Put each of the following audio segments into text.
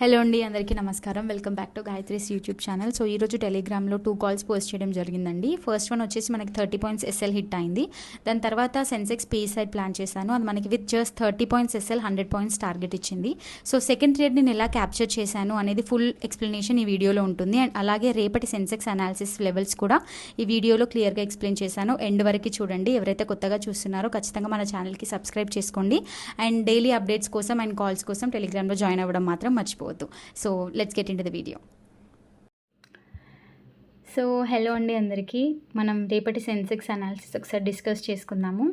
Hello అండి, అందరికీ నమస్కారం. Welcome back to Gayatri's YouTube channel. So ఈరోజు టెలిగ్రామ్లో 2 కాల్స్ పోస్ట్ చేయడం జరిగిందండి. ఫస్ట్ వన్ వచ్చేసి మనకి 30 పాయింట్స్ ఎస్ఎల్ హిట్ అయింది. దాని తర్వాత సెన్సెక్స్ పీ సైడ్ ప్లాన్ చేశాను. అది మనకి with just 30 points SL 100 points target ఇచ్చింది. సో సెకండ్ ట్రేడ్ నేను ఎలా క్యాప్చర్ చేశాను అనేది ఫుల్ ఎక్స్ప్లెనేషన్ ఈ వీడియోలో ఉంటుంది. అండ్ అలాగే రేపటి సెన్సెక్స్ అనాలిసిస్ లెవెల్స్ కూడా ఈ వీడియోలో క్లియర్గా ఎక్స్ప్లెయిన్ చేశాను. ఎండ్ వరకు చూడండి. ఎవరైతే కొత్తగా చూస్తున్నారో ఖచ్చితంగా మన ఛానల్కి సబ్స్క్రైబ్ చేసుకోండి. అండ్ డైలీ అప్డేట్స్ కోసం అండ్ కాల్స్ కోసం టెలిగ్రామ్లో జాయిన్ అవ్వడం మాత్రం మర్చిపోవద్దు. So let's get in to the video. So hello అండి అందరికీ. మనం రేపటి సెన్సెక్స్ అనాలిసిస్ ఒకసారి డిస్కస్ చేసుకుందాము.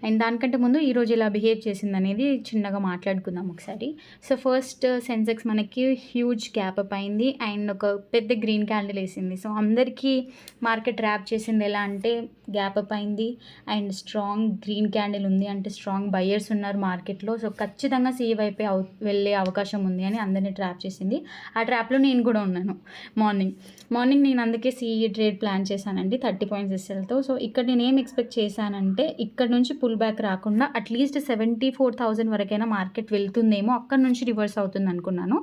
అండ్ దానికంటే ముందు ఈరోజు ఇలా బిహేవ్ చేసింది అనేది చిన్నగా మాట్లాడుకుందాం ఒకసారి. సో ఫస్ట్ సెన్సెక్స్ మనకి హ్యూజ్ గ్యాప్ అప్ అయింది అండ్ ఒక పెద్ద గ్రీన్ క్యాండిల్ వేసింది. సో అందరికీ మార్కెట్ ర్యాప్ చేసింది ఎలా అంటే గ్యాప్ అప్ అయింది అండ్ స్ట్రాంగ్ గ్రీన్ క్యాండిల్ ఉంది అంటే స్ట్రాంగ్ బయర్స్ ఉన్నారు మార్కెట్లో. సో ఖచ్చితంగా సీ వైపే వెళ్ళే అవకాశం ఉంది అని అందరినీ ట్రాప్ చేసింది. ఆ ట్రాప్లో నేను కూడా ఉన్నాను. మార్నింగ్ నేను అందుకే సిఈ ట్రేడ్ ప్లాన్ చేశానండి 30 పాయింట్స్ ఎస్ఎల్తో. సో ఇక్కడ నేను ఏం ఎక్స్పెక్ట్ చేశానంటే ఇక్కడ నుంచి పుల్ బ్యాక్ రాకుండా అట్లీస్ట్ 74,000 వరకైనా మార్కెట్ వెళ్తుందేమో, అక్కడ నుంచి రివర్స్ అవుతుంది అనుకున్నాను.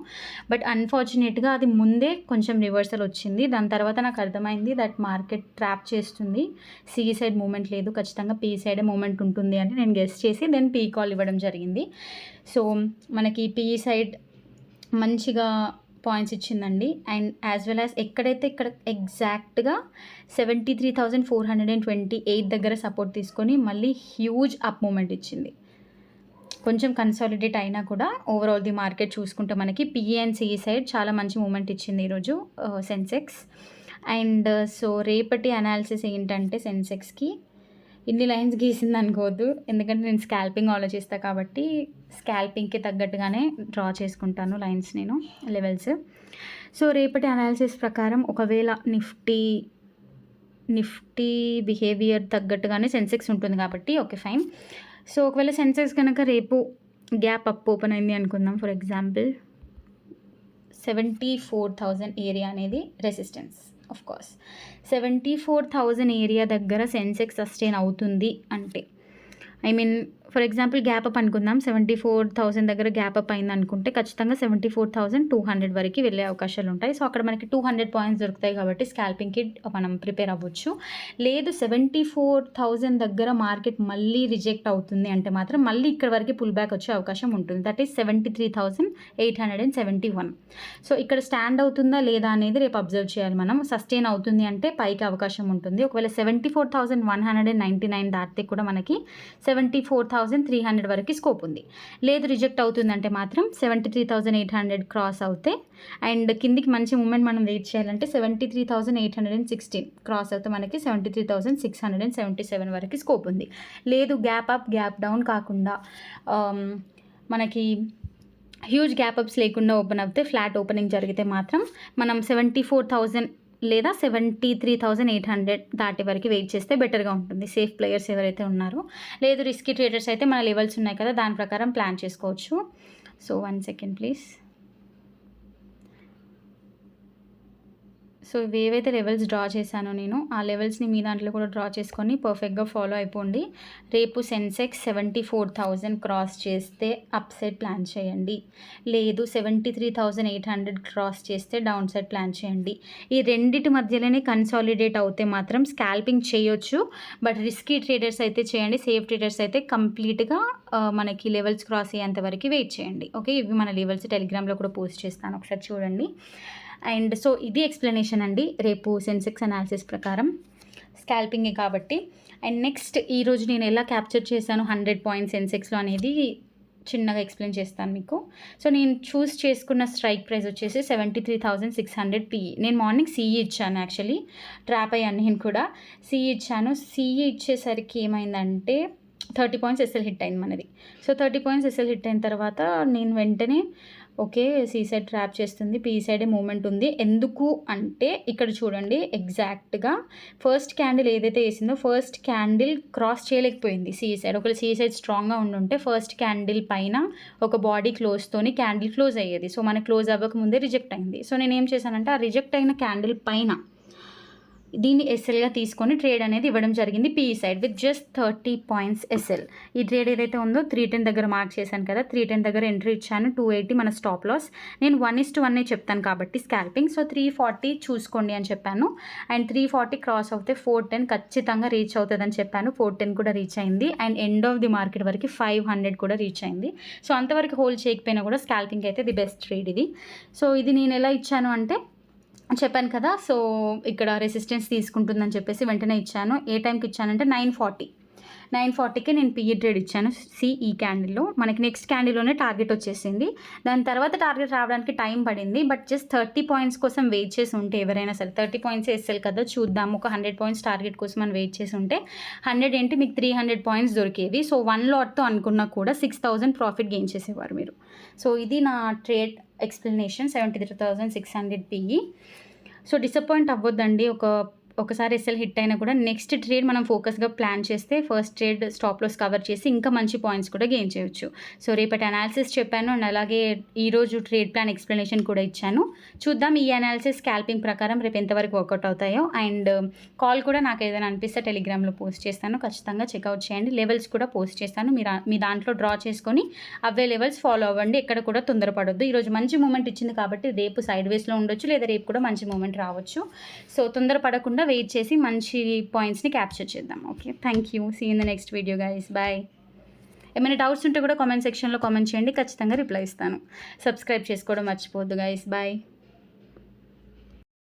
బట్ అన్ఫార్చునేట్గా అది ముందే కొంచెం రివర్సల్ వచ్చింది. దాని తర్వాత నాకు అర్థమైంది దట్ మార్కెట్ ట్రాప్ చేస్తుంది, సి సైడ్ మూమెంట్ లేదు, ఖచ్చితంగా పీ సైడే మూమెంట్ ఉంటుంది అని నేను గెస్ చేసి దెన్ పీ కాల్ ఇవ్వడం జరిగింది. సో మనకి పీ సైడ్ మంచిగా పాయింట్స్ ఇచ్చిందండి. అండ్ యాజ్ వెల్ యాజ్ ఎక్కడైతే ఇక్కడ ఎగ్జాక్ట్గా 73,428 దగ్గర సపోర్ట్ తీసుకొని మళ్ళీ హ్యూజ్ అప్ మూమెంట్ ఇచ్చింది. కొంచెం కన్సాలిడేట్ అయినా కూడా ఓవరాల్ ది మార్కెట్ చూసుకుంటే మనకి పిఈ అండ్ సిఈ సైడ్ చాలా మంచి మూమెంట్ ఇచ్చింది ఈరోజు సెన్సెక్స్. అండ్ సో రేపటి అనాలిసిస్ ఏంటంటే సెన్సెక్స్కి ఇన్ని లైన్స్ గీసింది అనుకోవద్దు, ఎందుకంటే నేను స్కాల్పింగ్ ఆలోచిస్తాను కాబట్టి స్కాల్పింగ్కి తగ్గట్టుగానే డ్రా చేసుకుంటాను లైన్స్ నేను లెవెల్స్. సో రేపటి అనాలిసిస్ ప్రకారం ఒకవేళ నిఫ్టీ బిహేవియర్ తగ్గట్టుగానే సెన్సెక్స్ ఉంటుంది కాబట్టి ఓకే ఫైన్. సో ఒకవేళ సెన్సెక్స్ కనుక రేపు గ్యాప్ అప్ ఓపెన్ అయింది అనుకుందాం, ఫర్ ఎగ్జాంపుల్ 74,000 ఏరియా అనేది రెసిస్టెన్స్. ఆఫ్ కోర్స్ 74,000 ఏరియా దగ్గర సెన్సెక్స్ సస్టైన్ అవుతుంది అంటే ఫర్ ఎగ్జాంపుల్ గ్యాప్ అప్ అనుకుందాం, 74,000 దగ్గర గ్యాప్ అప్ అయింది అనుకుంటే ఖచ్చితంగా 74,200 వరకు వెళ్ళే అవకాశాలు ఉంటాయి. సో అక్కడ మనకి 200 పాయింట్స్ దొరుకుతాయి కాబట్టి స్కాల్పింగ్కి మనం ప్రిపేర్ అవ్వచ్చు. లేదు 74,000 దగ్గర మార్కెట్ మళ్ళీ రిజెక్ట్ అవుతుంది అంటే మాత్రం మళ్ళీ ఇక్కడ వరకు పుల్ బ్యాక్ వచ్చే అవకాశం ఉంటుంది. That is 73,871. సో ఇక్కడ స్టాండ్ అవుతుందా లేదా అనేది రేపు అబ్జర్వ్ చేయాలి మనం. సస్టైన్ అవుతుంది అంటే పైకి అవకాశం ఉంటుంది. ఒకవేళ 74,199 దాటితే కూడా మనకి 74,300 వరకు స్కోప్ ఉంది. లేదు రిజెక్ట్ అవుతుందంటే మాత్రం 73,800 క్రాస్ అవుతే అండ్ కిందికి మంచి మూమెంట్ మనం వెయిట్ చేయాలంటే 73,816 క్రాస్ అవుతే మనకి 73,677 వరకు స్కోప్ ఉంది. లేదు గ్యాప్ అప్ గ్యాప్ డౌన్ కాకుండా మనకి హ్యూజ్ గ్యాప్ అప్స్ లేకుండా ఓపెన్ అవుతే ఫ్లాట్ ఓపెనింగ్ జరిగితే మాత్రం మనం 74,000 లేదా 73,800 దాటి వరకు వెయిట్ చేస్తే బెటర్గా ఉంటుంది. సేఫ్ ప్లేయర్స్ ఎవరైతే ఉన్నారో. లేదు రిస్కీ ట్రేడర్స్ అయితే మన లెవెల్స్ ఉన్నాయి కదా, దాని ప్రకారం ప్లాన్ చేసుకోవచ్చు. So 1 second please. సో ఏవైతే లెవెల్స్ డ్రా చేశానో నేను ఆ లెవెల్స్ని మీ దాంట్లో కూడా డ్రా చేసుకొని పర్ఫెక్ట్గా ఫాలో అయిపోండి. రేపు సెన్సెక్స్ 74,000 క్రాస్ చేస్తే అప్ సైడ్ ప్లాన్ చేయండి. లేదు 73,800 క్రాస్ చేస్తే డౌన్ సైడ్ ప్లాన్ చేయండి. ఈ రెండింటి మధ్యలోనే కన్సాలిడేట్ అవుతే మాత్రం స్కాల్పింగ్ చేయొచ్చు. బట్ రిస్కీ ట్రేడర్స్ అయితే చేయండి. సేఫ్ ట్రేడర్స్ అయితే కంప్లీట్గా మనకి లెవెల్స్ క్రాస్ అయ్యేంత వరకు వెయిట్ చేయండి. ఓకే, ఇవి మన లెవెల్స్ టెలిగ్రామ్లో కూడా పోస్ట్ చేస్తాను, ఒకసారి చూడండి. అండ్ సో ఇది ఎక్స్ప్లెనేషన్ అండి రేపు సెన్సెక్స్ అనాలిసిస్ ప్రకారం, స్కాల్పింగే కాబట్టి. అండ్ నెక్స్ట్ ఈరోజు నేను ఎలా క్యాప్చర్ చేశాను 100 పాయింట్స్ సెన్సెక్స్లో అనేది చిన్నగా ఎక్స్ప్లెయిన్ చేస్తాను మీకు. సో నేను చూస్ చేసుకున్న స్ట్రైక్ ప్రైస్ వచ్చేసి 73,600 పిఈ. నేను మార్నింగ్ సిఈ ఇచ్చాను, యాక్చువల్లీ ట్రాప్ అయ్యాను నేను కూడా. సిఈ ఇచ్చాను. సిఈ ఇచ్చేసరికి ఏమైందంటే 30 పాయింట్స్ ఎస్ఎల్ హిట్ అయింది మనది. సో 30 పాయింట్స్ ఎస్ఎల్ హిట్ అయిన తర్వాత నేను వెంటనే ఓకే సి సైడ్ ట్రాప్ చేస్తుంది, పీ సైడే మూమెంట్ ఉంది. ఎందుకు అంటే ఇక్కడ చూడండి ఎగ్జాక్ట్గా ఫస్ట్ క్యాండిల్ ఏదైతే వేసిందో ఫస్ట్ క్యాండిల్ క్రాస్ చేయలేకపోయింది సి సైడ్. ఒకవేళ సి సైడ్ స్ట్రాంగ్గా ఉండుంటే ఫస్ట్ క్యాండిల్ పైన ఒక బాడీ క్లోజ్తోని క్యాండిల్ క్లోజ్ అయ్యేది. సో మన క్లోజ్ అవ్వక ముందే రిజెక్ట్ అయింది. సో నేను ఏం చేశానంటే ఆ రిజెక్ట్ అయిన క్యాండిల్ పైన దీన్ని ఎస్ఎల్గా తీసుకొని ట్రేడ్ అనేది ఇవ్వడం జరిగింది PE side with just 30 points SL. ఈ ట్రేడ్ ఏదైతే ఉందో 310 దగ్గర మార్క్ చేశాను కదా, 310 దగ్గర ఎంట్రీ ఇచ్చాను. 280 మన స్టాప్ లాస్. నేను 1:1 చెప్తాను కాబట్టి స్కాల్పింగ్, సో 340 చూసుకోండి అని చెప్పాను. అండ్ 340 క్రాస్ అవుతే 410 ఖచ్చితంగా రీచ్ అవుతుందని చెప్పాను. 410 కూడా రీచ్ అయింది. And end of the market వరకు 500 కూడా రీచ్ అయింది. సో అంతవరకు హోల్డ్ చేయకపోయినా కూడా స్కాల్పింగ్ అయితే ది బెస్ట్ ట్రేడ్ ఇది. సో ఇది నేను ఎలా ఇచ్చాను అంటే చెప్పాను కదా, సో ఇక్కడ రెసిస్టెన్స్ తీసుకుంటుందని చెప్పేసి వెంటనే ఇచ్చాను. ఏ టైంకి ఇచ్చానంటే 940కి నేను పీఈ ట్రేడ్ ఇచ్చాను. ఈ క్యాండిల్లో మనకి నెక్స్ట్ క్యాండిల్లోనే టార్గెట్ వచ్చేసింది. దాని తర్వాత టార్గెట్ రావడానికి టైం పడింది. బట్ జస్ట్ 30 పాయింట్స్ కోసం వెయిట్ చేసి ఉంటే ఎవరైనా సరే 30 పాయింట్స్ ఎస్ఎల్ కదా, చూద్దాం ఒక 100 పాయింట్స్ టార్గెట్ కోసం మనం వెయిట్ చేసి ఉంటే 100 ఏంటి మీకు 300 పాయింట్స్ దొరికేవి. సో 1 లాట్తో అనుకున్నా కూడా 6000 ప్రాఫిట్ గెయిన్ చేసేవారు మీరు. సో ఇది నా trade explanation 73,600 PE. So disappoint అవ్వద్దండి. ఒకసారి ఎస్ఎల్ హిట్ అయినా కూడా నెక్స్ట్ ట్రేడ్ మనం ఫోకస్గా ప్లాన్ చేస్తే first trade stop loss cover చేసి ఇంకా మంచి పాయింట్స్ కూడా గెయిన్ చేయొచ్చు. సో రేపటి అనాలిసిస్ చెప్పాను అండ్ అలాగే ఈరోజు ట్రేడ్ ప్లాన్ ఎక్స్ప్లెనేషన్ కూడా ఇచ్చాను. చూద్దాం ఈ అనాలిసిస్ స్కాల్పింగ్ ప్రకారం రేపు ఎంతవరకు వర్కౌట్ అవుతాయో. అండ్ కాల్ కూడా నాకు ఏదైనా అనిపిస్తే టెలిగ్రామ్లో పోస్ట్ చేస్తాను, ఖచ్చితంగా చెక్అవుట్ చేయండి. లెవెల్స్ కూడా పోస్ట్ చేస్తాను, మీ దాంట్లో డ్రా చేసుకొని అవే లెవెల్స్ ఫాలో అవ్వండి. ఎక్కడ కూడా తొందరపడొద్దు. ఈరోజు మంచి మూమెంట్ ఇచ్చింది కాబట్టి రేపు సైడ్ వేస్లో ఉండొచ్చు, లేదా రేపు కూడా మంచి మూమెంట్ రావచ్చు. సో తొందరపడకుండా వెయిట్ చేసి మంచి పాయింట్స్ని క్యాప్చర్ చేద్దాం. Okay, thank you. See in the next video guys, bye. ఏమైనా డౌట్స్ ఉంటే కూడా కామెంట్ సెక్షన్లో కామెంట్ చేయండి, ఖచ్చితంగా రిప్లై ఇస్తాను. సబ్స్క్రైబ్ చేసుకోవడం మర్చిపోవద్దు గైస్, బాయ్.